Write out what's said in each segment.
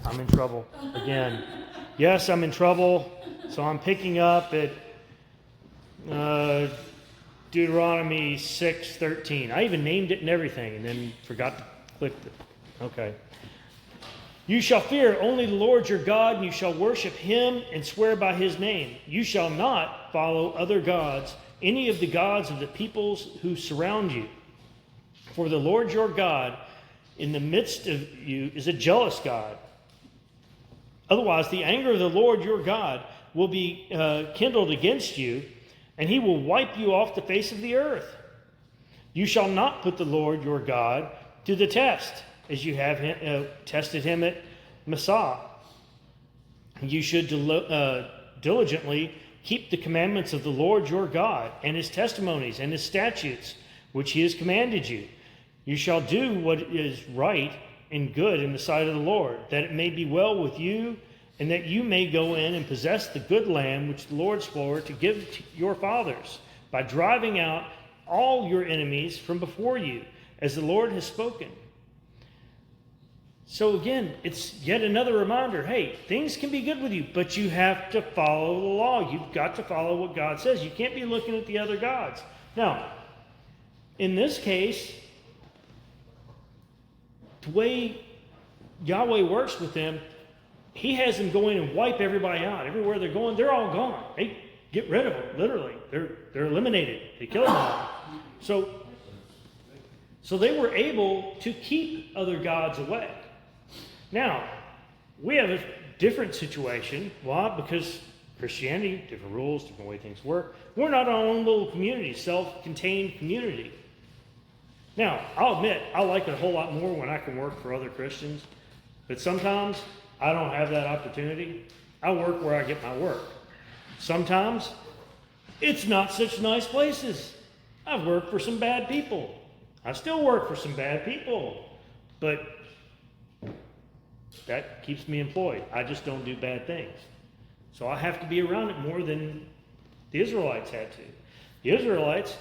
I'm in trouble again. Yes, I'm in trouble. So I'm picking up at Deuteronomy 6:13. I even named it and everything, and then forgot to click it. Okay. You shall fear only the Lord your God, and you shall worship him and swear by his name. You shall not follow other gods, any of the gods of the peoples who surround you. For the Lord your God in the midst of you is a jealous God. Otherwise, the anger of the Lord your God will be kindled against you, and he will wipe you off the face of the earth. You shall not put the Lord your God to the test, as you have tested him at Massah. You should diligently keep the commandments of the Lord your God, and his testimonies and his statutes, which he has commanded you. You shall do what is right and good in the sight of the Lord, that it may be well with you, and that you may go in and possess the good land which the Lord swore to give to your fathers, by driving out all your enemies from before you, as the Lord has spoken. So again, it's yet another reminder, hey, things can be good with you, but you have to follow the law. You've got to follow what God says. You can't be looking at the other gods. Now, in this case, the way Yahweh works with them, he has them go in and wipe everybody out. Everywhere they're going, they're all gone. They get rid of them, literally. They're eliminated. They kill them all. So they were able to keep other gods away. Now, we have a different situation. Why? Because Christianity, different rules, different way things work. We're not our own little community, self-contained community. Now, I'll admit, I like it a whole lot more when I can work for other Christians. But sometimes I don't have that opportunity. I work where I get my work. Sometimes it's not such nice places. I've worked for some bad people. I still work for some bad people. But that keeps me employed. I just don't do bad things. So I have to be around it more than the Israelites had to. The Israelites,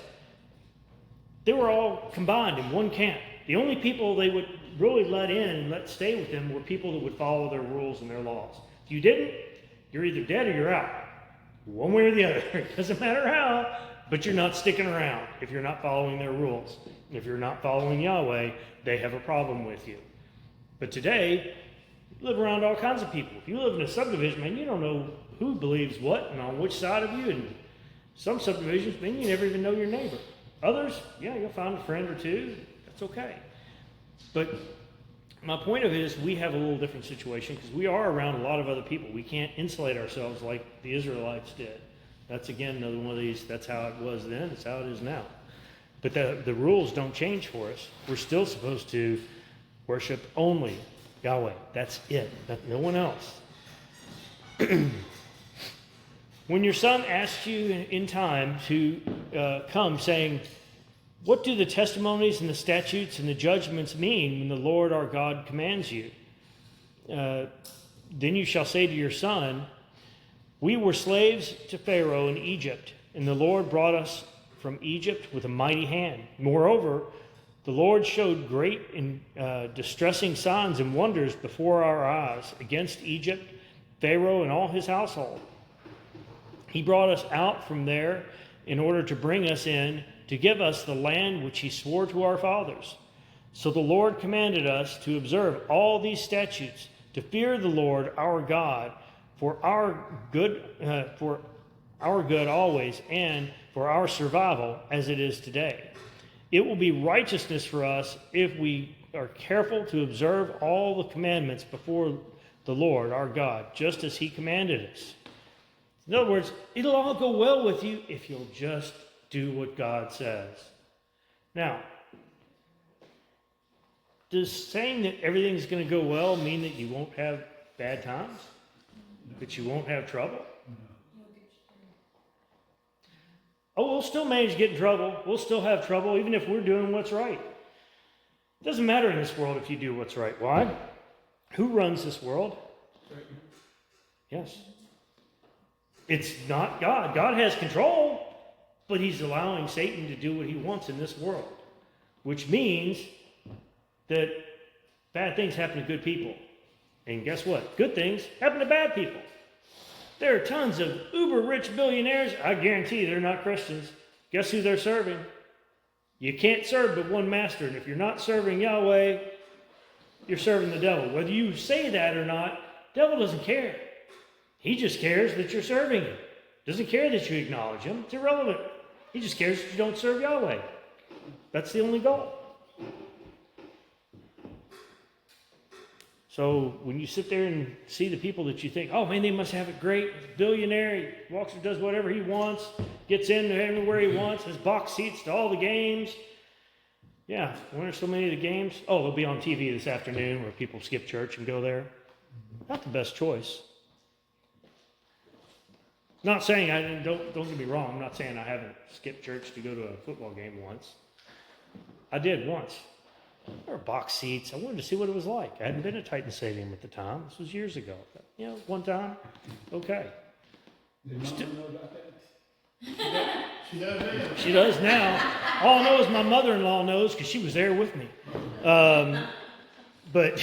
they were all combined in one camp. The only people they would really let in and let stay with them were people that would follow their rules and their laws. If you didn't, you're either dead or you're out. One way or the other. It doesn't matter how, but you're not sticking around if you're not following their rules. If you're not following Yahweh, they have a problem with you. But today, you live around all kinds of people. If you live in a subdivision, man, you don't know who believes what and on which side of you. And some subdivisions, man, you never even know your neighbor. Others, yeah, you'll find a friend or two. That's okay. But my point of it is we have a little different situation because we are around a lot of other people. We can't insulate ourselves like the Israelites did. That's, again, another one of these, that's how it was then, it's how it is now. But the rules don't change for us. We're still supposed to worship only Yahweh. That's it. No one else. When your son asks you in time to come saying, what do the testimonies and the statutes and the judgments mean when the Lord our God commands you? Then you shall say to your son, we were slaves to Pharaoh in Egypt, and the Lord brought us from Egypt with a mighty hand. Moreover, the Lord showed great and distressing signs and wonders before our eyes against Egypt, Pharaoh, and all his household. He brought us out from there in order to bring us in to give us the land which he swore to our fathers. So the Lord commanded us to observe all these statutes, to fear the Lord our God for our good always, and for our survival as it is today. It will be righteousness for us if we are careful to observe all the commandments before the Lord our God, just as he commanded us. In other words, it'll all go well with you if you'll just do what God says. Now, does saying that everything's going to go well mean that you won't have bad times? That you won't have trouble? Oh, we'll still manage to get in trouble. We'll still have trouble even if we're doing what's right. It doesn't matter in this world if you do what's right. Why? Who runs this world? Yes. It's not God. God has control, but he's allowing Satan to do what he wants in this world, which means that bad things happen to good people. And guess what? Good things happen to bad people. There are tons of uber-rich billionaires. I guarantee you they're not Christians. Guess who they're serving? You can't serve but one master. And if you're not serving Yahweh, you're serving the devil. Whether you say that or not, the devil doesn't care. He just cares that you're serving him. Doesn't care that you acknowledge him. It's irrelevant. He just cares that you don't serve Yahweh. That's the only goal. So when you sit there and see the people that you think, oh man, they must have it great. Billionaire, he walks and does whatever he wants, gets in everywhere he wants, has box seats to all the games. Yeah, when are so many of the games? Oh, they'll be on TV this afternoon where people skip church and go there. Not the best choice. Not saying, don't get me wrong, I'm not saying I haven't skipped church to go to a football game once. I did once. There were box seats. I wanted to see what it was like. I hadn't been at Titan Stadium at the time. This was years ago. You know, one time, okay. Did Mama know about that? She does now. She does now. All I know is my mother-in-law knows because she was there with me. But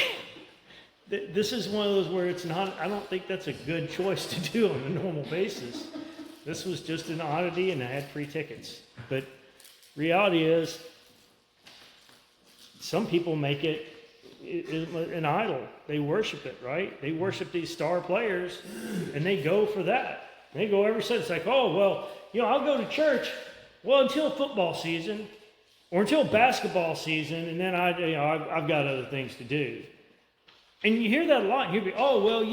this is one of those where it's not, I don't think that's a good choice to do on a normal basis. This was just an oddity and I had free tickets. But reality is, some people make it an idol. They worship it, right? They worship these star players, and they go for that. They go every Sunday. It's like, oh, well, I'll go to church, well, until football season, or until basketball season, and then I've got other things to do. And you hear that a lot. You'll be, oh, well,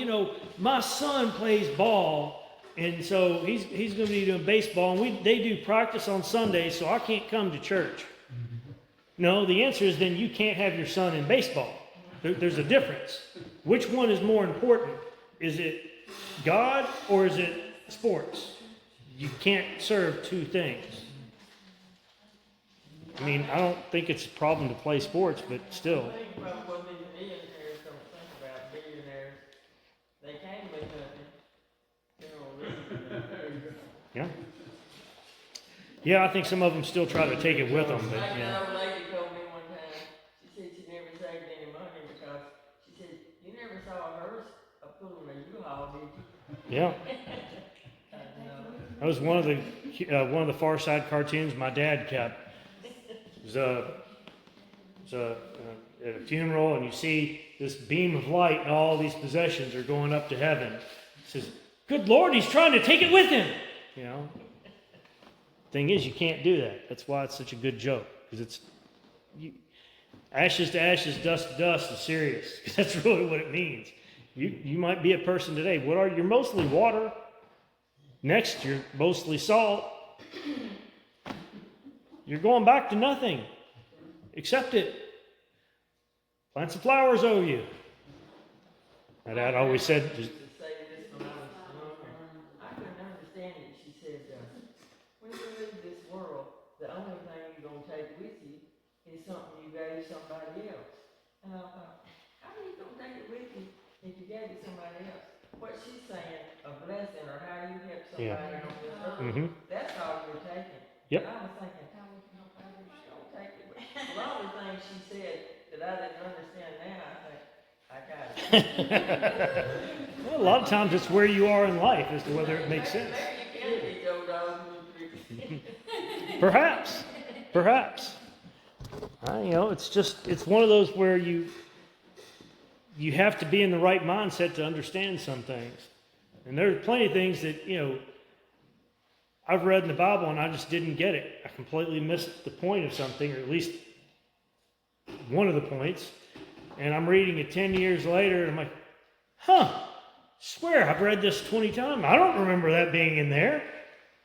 my son plays ball, and so he's going to be doing baseball, and they do practice on Sundays, so I can't come to church. No, the answer is then you can't have your son in baseball. There's a difference. Which one is more important? Is it God or is it sports? You can't serve two things. I mean, I don't think it's a problem to play sports, but still. I think about what these millionaires don't think about. Billionaires, they came with nothing. Yeah. Yeah, I think some of them still try to take it with them, but Like yeah. an old lady told me one time, she said she never saved any money because she said, you never saw a hearse pulling a U-Haul, did you? Yeah. That was one of the Far Side cartoons my dad kept. It was at a funeral, and you see this beam of light, and all these possessions are going up to heaven. It says, "Good Lord, he's trying to take it with him." Thing is, you can't do that. That's why it's such a good joke, because ashes to ashes, dust to dust is serious. Because that's really what it means. You might be a person today. You're mostly water. Next, you're mostly salt. You're going back to nothing. Accept it. Plant some flowers over you. My dad always said, To say this when I was younger, I couldn't understand it. She said, when you leave this world, the only thing you're going to take with you is something you gave somebody else. And I thought, how are you going to take it with you if you gave it to somebody else? What she's saying, a blessing, or how you help somebody on this earth, that's all you're taking. Yep. And I was thinking, how are you going to take it with you? A lot of the things she said that I didn't understand now, I think, I got it. well, a lot of times it's where you are in life as to whether it makes sense. Maybe you can teach old dogs new tricks. Perhaps. It's one of those where you have to be in the right mindset to understand some things. And there are plenty of things that, I've read in the Bible and I just didn't get it. I completely missed the point of something, or at least one of the points. And I'm reading it 10 years later and I'm like, swear I've read this 20 times. I don't remember that being in there.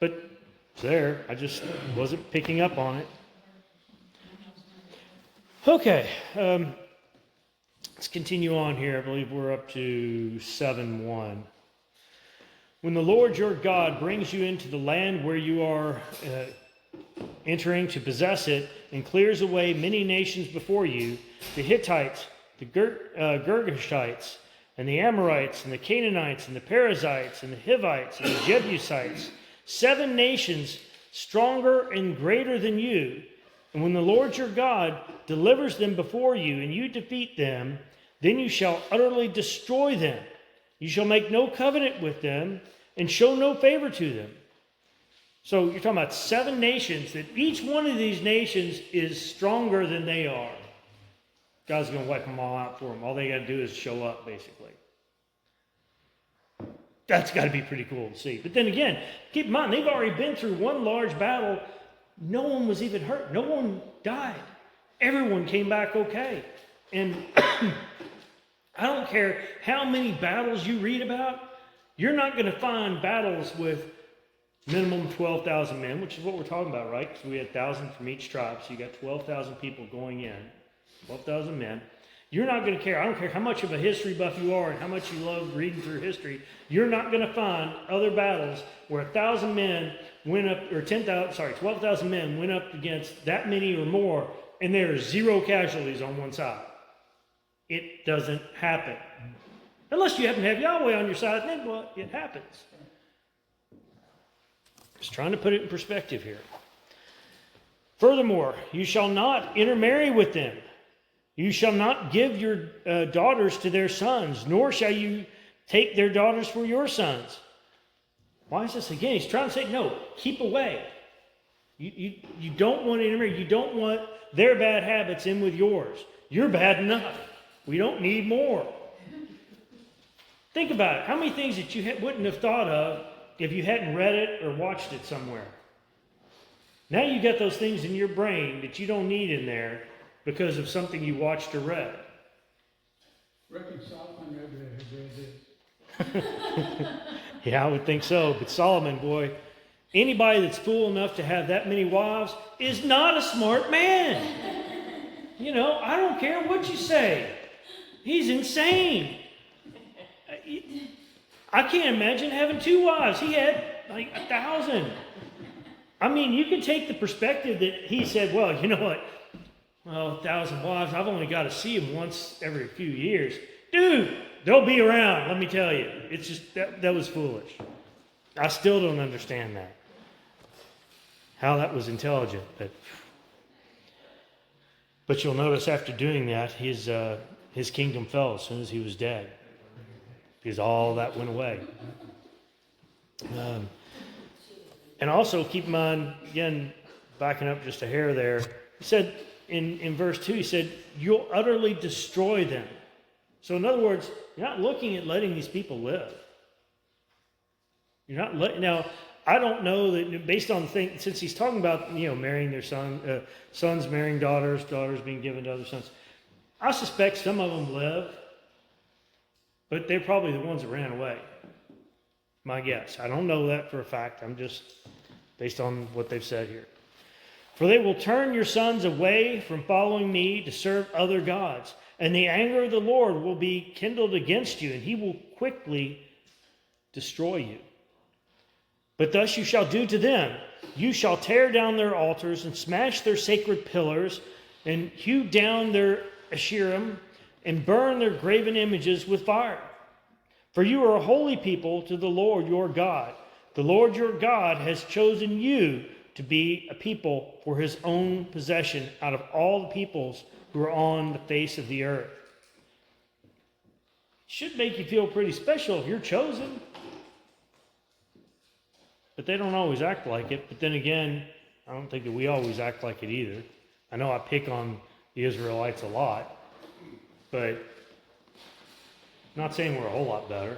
But it's there. I just wasn't picking up on it. Okay. Let's continue on here. I believe we're up to 7:1. When the Lord your God brings you into the land where you are entering to possess it, and clears away many nations before you, the Hittites, the Girgashites, and the Amorites, and the Canaanites, and the Perizzites, and the Hivites, and the Jebusites, 7 nations stronger and greater than you. And when the Lord your God delivers them before you, and you defeat them, Then you shall utterly destroy them. You shall make no covenant with them and show no favor to them. So you're talking about 7 nations, that each one of these nations is stronger than they are. God's going to wipe them all out for them. All they got to do is show up, basically. That's got to be pretty cool to see. But then again, keep in mind, they've already been through one large battle. No one was even hurt. No one died. Everyone came back okay. And I don't care how many battles you read about, you're not going to find battles with minimum 12,000 men, which is what we're talking about, right? Because we had 1,000 from each tribe, so you got 12,000 people going in, 12,000 men. You're not going to care. I don't care how much of a history buff you are and how much you love reading through history. You're not going to find other battles where 1,000 men went up, or 12,000 men went up against that many or more, and there are 0 casualties on one side. It doesn't happen. Unless you happen to have Yahweh on your side, then what? It happens. Just trying to put it in perspective here. Furthermore, you shall not intermarry with them. You shall not give your daughters to their sons, nor shall you take their daughters for your sons. Why is this again? He's trying to say, no, keep away. You don't want to intermarry. You don't want their bad habits in with yours. You're bad enough. We don't need more. Think about it. How many things that you wouldn't have thought of if you hadn't read it or watched it somewhere? Now you got those things in your brain that you don't need in there because of something you watched or read. Reckon Solomon never had read this. Yeah, I would think so. But Solomon, boy, anybody that's fool enough to have that many wives is not a smart man. You know, I don't care what you say. He's insane. I can't imagine having 2 wives. He had like 1,000. I mean, you can take the perspective that he said, well, you know what? Well, 1,000 wives, I've only got to see them once every few years. Dude, they'll be around, let me tell you. It's just, that was foolish. I still don't understand that. How that was intelligent. But you'll notice after doing that, his kingdom fell as soon as he was dead. Because all that went away. And also keep in mind, again, backing up just a hair there, he said in verse 2, he said, you'll utterly destroy them. So in other words, you're not looking at letting these people live. You're not letting, now, I don't know that based on the thing, since he's talking about, marrying their sons marrying daughters, daughters being given to other sons, I suspect some of them live, but they're probably the ones that ran away. My guess. I don't know that for a fact. I'm just based on what they've said here. For they will turn your sons away from following me to serve other gods, and the anger of the Lord will be kindled against you, and he will quickly destroy you. But thus you shall do to them. You shall tear down their altars and smash their sacred pillars and hew down their Asherim and burn their graven images with fire. For you are a holy people to the Lord your God. The Lord your God has chosen you to be a people for his own possession out of all the peoples who are on the face of the earth. It should make you feel pretty special if you're chosen. But they don't always act like it. But then again, I don't think that we always act like it either. I know I pick on the Israelites a lot, but not saying we're a whole lot better.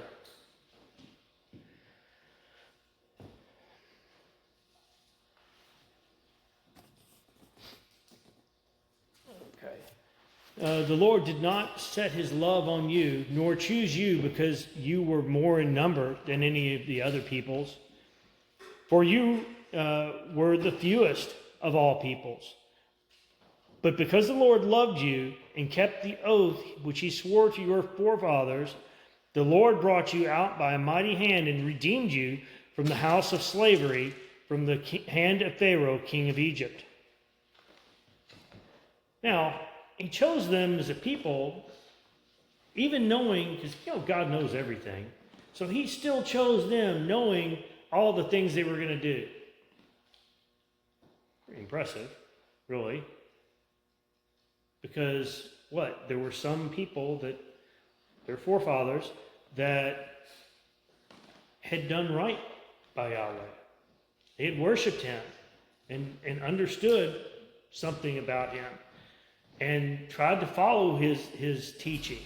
Okay. The Lord did not set his love on you, nor choose you because you were more in number than any of the other peoples. For you were the fewest of all peoples. But because the Lord loved you and kept the oath which he swore to your forefathers, the Lord brought you out by a mighty hand and redeemed you from the house of slavery, from the hand of Pharaoh, king of Egypt. Now, he chose them as a people, even knowing, because God knows everything. So he still chose them knowing all the things they were going to do. Pretty impressive, really. Because, there were some people that their forefathers, that had done right by Yahweh. They had worshipped him and understood something about him and tried to follow his teaching.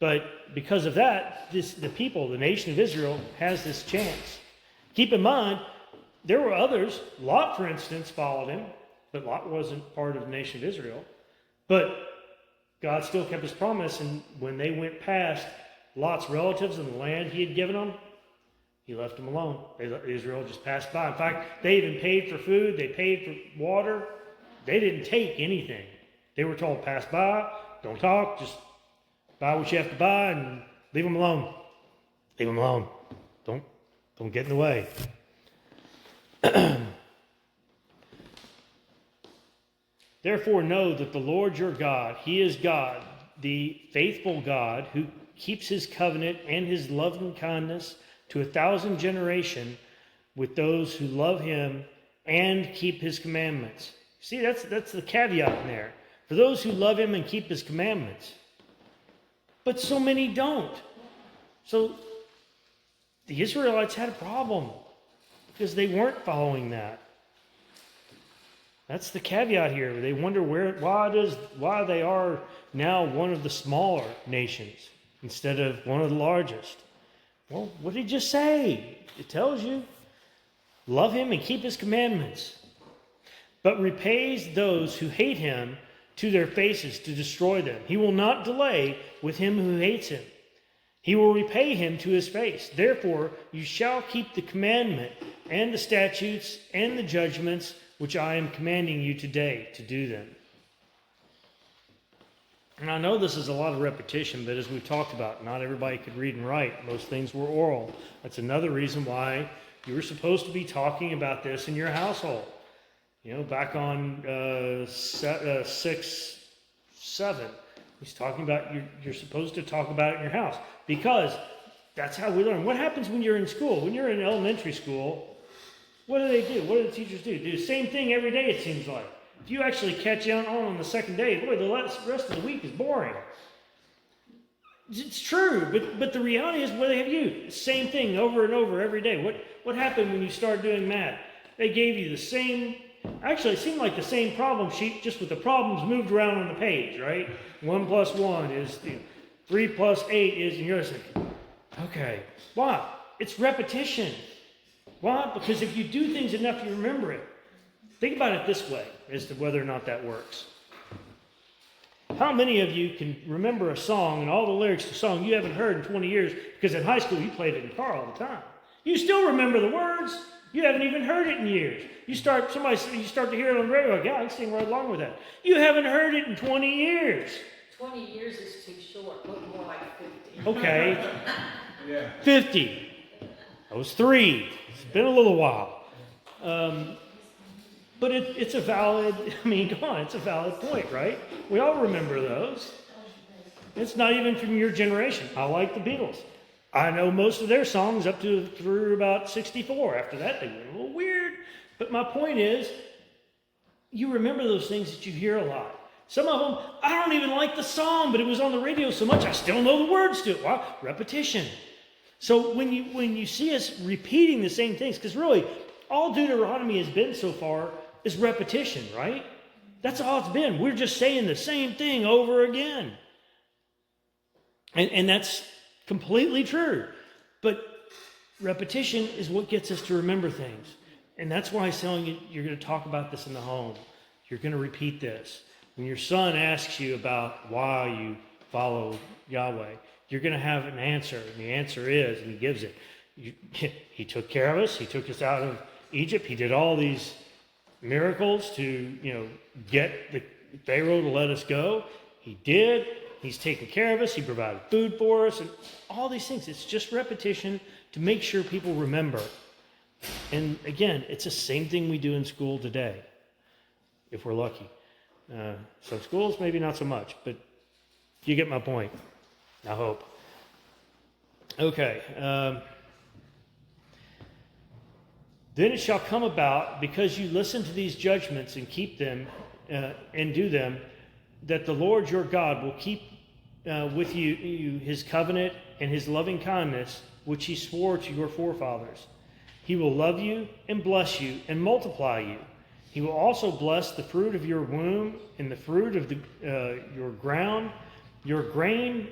But because of that, the people, the nation of Israel, has this chance. Keep in mind, there were others. Lot, for instance, followed him, but Lot wasn't part of the nation of Israel. But God still kept his promise, and when they went past Lot's relatives and the land he had given them, he left them alone. Israel just passed by. In fact, they even paid for food. They paid for water. They didn't take anything. They were told, pass by, don't talk, just buy what you have to buy and leave them alone. Leave them alone. Don't get in the way. Therefore know that the Lord your God, he is God, the faithful God, who keeps his covenant and his loving kindness to 1,000 generations with those who love him and keep his commandments. See, that's the caveat in there. For those who love him and keep his commandments. But so many don't. So the Israelites had a problem because they weren't following that. That's the caveat here. They wonder why they are now one of the smaller nations instead of one of the largest. Well, what did he just say? It tells you. Love him and keep his commandments. But repays those who hate him to their faces to destroy them. He will not delay with him who hates him. He will repay him to his face. Therefore, you shall keep the commandment and the statutes and the judgments which I am commanding you today to do them. And I know this is a lot of repetition, but as we've talked about, not everybody could read and write. Most things were oral. That's another reason why you were supposed to be talking about this in your household. You know, back on 6, 7, he's talking about you're supposed to talk about it in your house because that's how we learn. What happens when you're in school? When you're in elementary school, what do they do? What do the teachers do? Do the same thing every day, it seems like. If you actually catch on the second day, boy, the rest of the week is boring. It's true, but the reality is what they have you. Same thing over and over every day. What happened when you started doing math? They gave you the same. Actually, it seemed like the same problem sheet, just with the problems moved around on the page, right? 1 plus 1 is 3 plus 8 is, and you're just like, okay. Why? It's repetition. Why? Because if you do things enough, you remember it. Think about it this way, as to whether or not that works. How many of you can remember a song and all the lyrics to a song you haven't heard in 20 years because in high school you played it in the car all the time? You still remember the words. You haven't even heard it in years. You start to hear it on the radio, like, yeah, I can sing right along with that. You haven't heard it in 20 years. 20 years is too short. Look more like 50. Okay. Yeah. 50. I was 3. It's been a little while. But it's a valid, it's a valid point, right? We all remember those. It's not even from your generation. I like the Beatles. I know most of their songs up through about 64. After that, they went a little weird. But my point is, you remember those things that you hear a lot. Some of them, I don't even like the song, but it was on the radio so much, I still know the words to it. Wow, repetition. So when you see us repeating the same things, because really, all Deuteronomy has been so far is repetition, right? That's all it's been. We're just saying the same thing over again. And that's completely true. But repetition is what gets us to remember things. And that's why he's telling you, you're going to talk about this in the home. You're going to repeat this. When your son asks you about why you follow Yahweh, you're going to have an answer. And the answer is, and he gives it, he took care of us. He took us out of Egypt. He did all these miracles to, get the Pharaoh to let us go. He did. He's taken care of us. He provided food for us and all these things. It's just repetition to make sure people remember. And again, it's the same thing we do in school today, if we're lucky. Some schools, maybe not so much, but you get my point, I hope. Okay. Then it shall come about, because you listen to these judgments and keep them and do them, that the Lord your God will keep with you his covenant and his loving kindness, which he swore to your forefathers. He will love you and bless you and multiply you. He will also bless the fruit of your womb and the fruit of your ground, your grain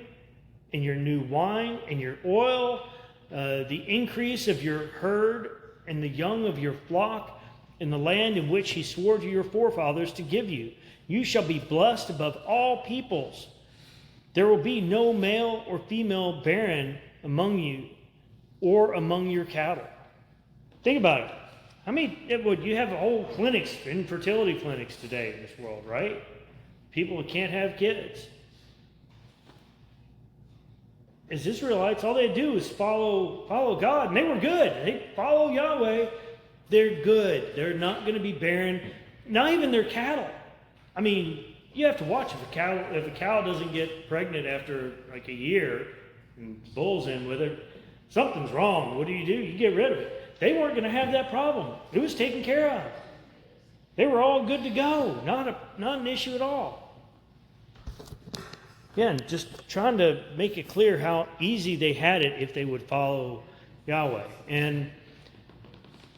and your new wine and your oil, the increase of your herd and the young of your flock in the land in which he swore to your forefathers to give you. You shall be blessed above all peoples. There will be no male or female barren among you or among your cattle. Think about it. You have whole clinics, infertility clinics today in this world, right? People who can't have kids. As Israelites, all they do is follow God, and they were good. They follow Yahweh. They're good. They're not going to be barren. Not even their cattle. I mean, you have to watch if a cow doesn't get pregnant after like a year and bull's in with her, something's wrong. What do? You get rid of it. They weren't going to have that problem. It was taken care of. They were all good to go. Not an issue at all. Again, just trying to make it clear how easy they had it if they would follow Yahweh. And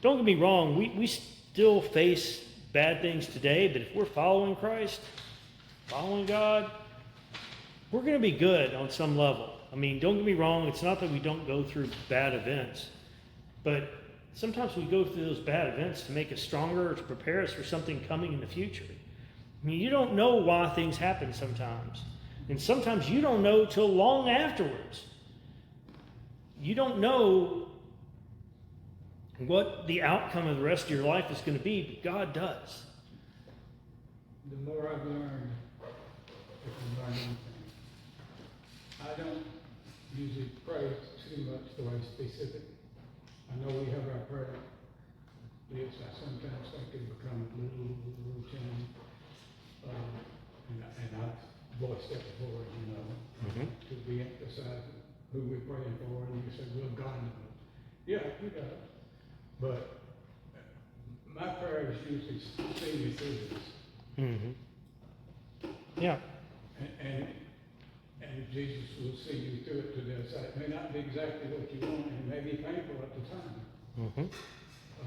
don't get me wrong, we still face bad things today, but if we're following Christ, following God, we're going to be good on some level. I mean, don't get me wrong, it's not that we don't go through bad events, but sometimes we go through those bad events to make us stronger or to prepare us for something coming in the future. I mean, you don't know why things happen sometimes. And sometimes you don't know till long afterwards. You don't know what the outcome of the rest of your life is going to be, but God does. The more I've learned, if I'm learning anything, I don't usually pray too much the way specific. I know we have our prayer lists. I sometimes think they become a little routine. And I've voiced that before, to re-emphasize who we're praying for. And you say, well, God knows. Yeah, you got it. But my prayer is usually see me through this. Mm-hmm. Yeah. And Jesus will see you through it to the other side. It may not be exactly what you want, and it may be painful at the time. Mm-hmm.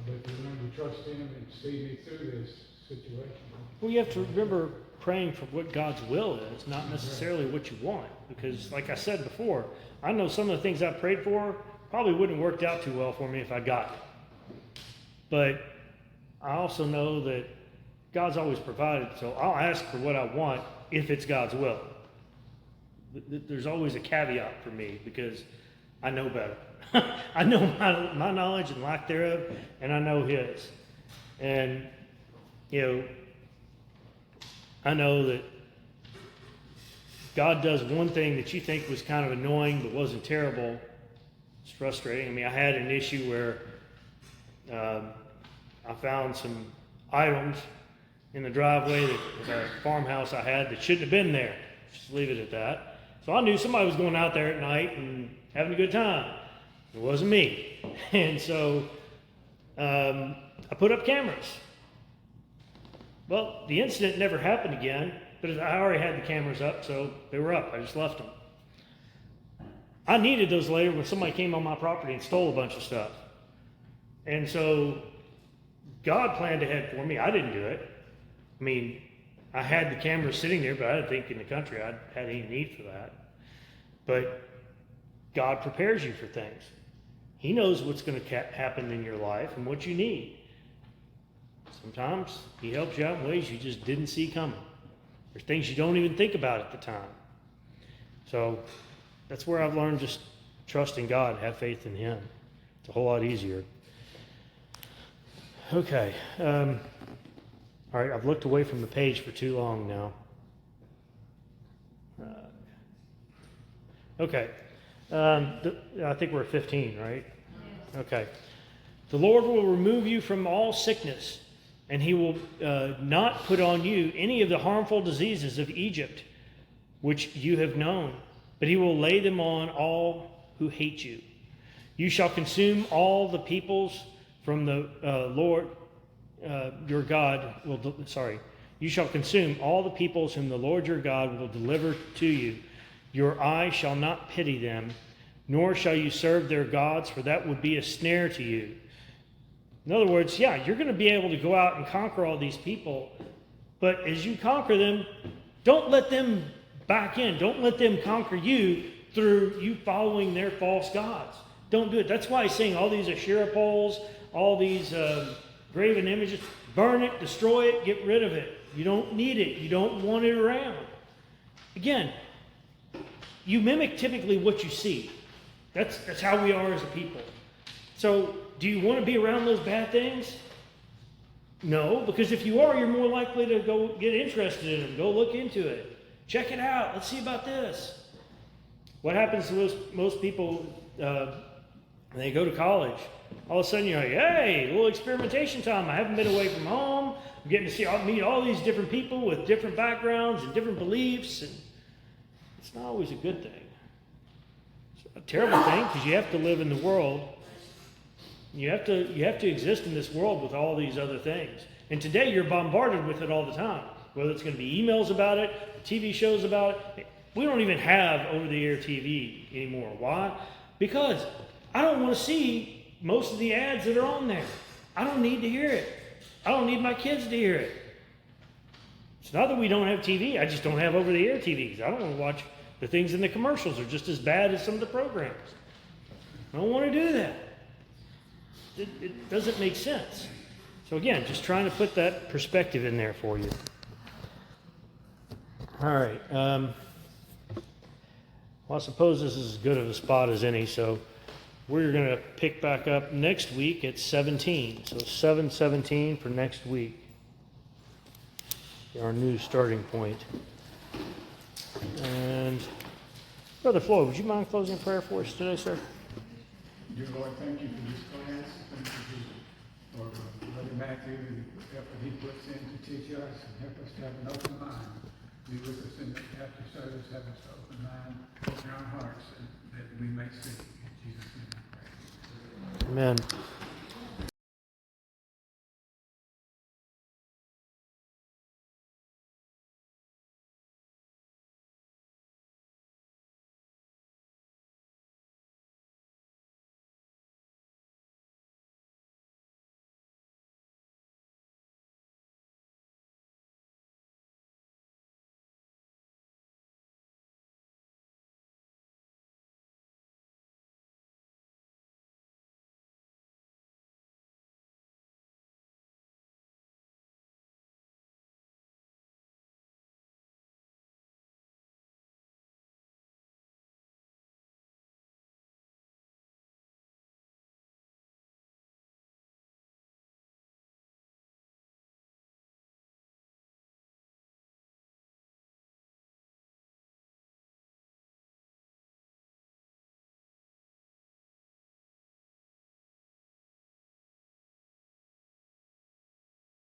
But you learn to trust Him and see me through this situation. Well, you have to remember praying for what God's will is, not necessarily what you want. Because, like I said before, I know some of the things I prayed for probably wouldn't have worked out too well for me if I got it. But I also know that God's always provided, so I'll ask for what I want if it's God's will. There's always a caveat for me because I know better. I know my knowledge and lack thereof, and I know His. And, I know that God does one thing that you think was kind of annoying but wasn't terrible. It's frustrating. I mean, I had an issue where I found some items in the driveway of a farmhouse I had that shouldn't have been there. Just leave it at that. So I knew somebody was going out there at night and having a good time. It wasn't me. And so I put up cameras. Well, the incident never happened again, but I already had the cameras up, so they were up. I just left them. I needed those later when somebody came on my property and stole a bunch of stuff. And so God planned ahead for me. I didn't do it. I mean, I had the cameras sitting there, but I didn't think in the country I had any need for that. But God prepares you for things. He knows what's going to happen in your life and what you need. Sometimes He helps you out in ways you just didn't see coming. There's things you don't even think about at the time. So that's where I've learned just trust in God, have faith in Him. It's a whole lot easier. Okay. All right, I've looked away from the page for too long now. Okay. I think we're at 15, right? Okay. The Lord will remove you from all sickness, and He will not put on you any of the harmful diseases of Egypt, which you have known, but He will lay them on all who hate you. You shall consume all the peoples from the Lord your God will. You shall consume all the peoples whom the Lord your God will deliver to you. Your eye shall not pity them, nor shall you serve their gods, for that would be a snare to you. In other words, yeah, you're going to be able to go out and conquer all these people, but as you conquer them, don't let them back in. Don't let them conquer you through you following their false gods. Don't do it. That's why he's saying all these Asherah poles, all these graven images, burn it, destroy it, get rid of it. You don't need it. You don't want it around. Again, you mimic typically what you see. That's how we are as a people. So, do you want to be around those bad things? No, because if you are, you're more likely to go get interested in them. Go look into it. Check it out. Let's see about this. What happens to most people when they go to college? All of a sudden you're like, hey, a little experimentation time. I haven't been away from home. I'm getting to meet all these different people with different backgrounds and different beliefs. And it's not always a good thing. It's a terrible thing because you have to live in the world. You have to exist in this world with all these other things. And today you're bombarded with it all the time. Whether it's going to be emails about it, TV shows about it. We don't even have over-the-air TV anymore. Why? Because I don't want to see most of the ads that are on there. I don't need to hear it. I don't need my kids to hear it. It's not that we don't have TV. I just don't have over-the-air TVs. I don't want to watch the things in the commercials. Are just as bad as some of the programs. I don't want to do that. It doesn't make sense. So again, just trying to put that perspective in there for you. All right. Well, I suppose this is as good of a spot as any, so we're going to pick back up next week at 17. So 7:17 for next week. Our new starting point. And Brother Floyd, would you mind closing prayer for us today, sir? Dear Lord, thank you for this class. Thank you for Brother Matthew and the effort he puts in to teach us and help us to have an open mind. Be with us in the after service, have us open mind, open our hearts, and that we may see. In Jesus' name I pray. Amen.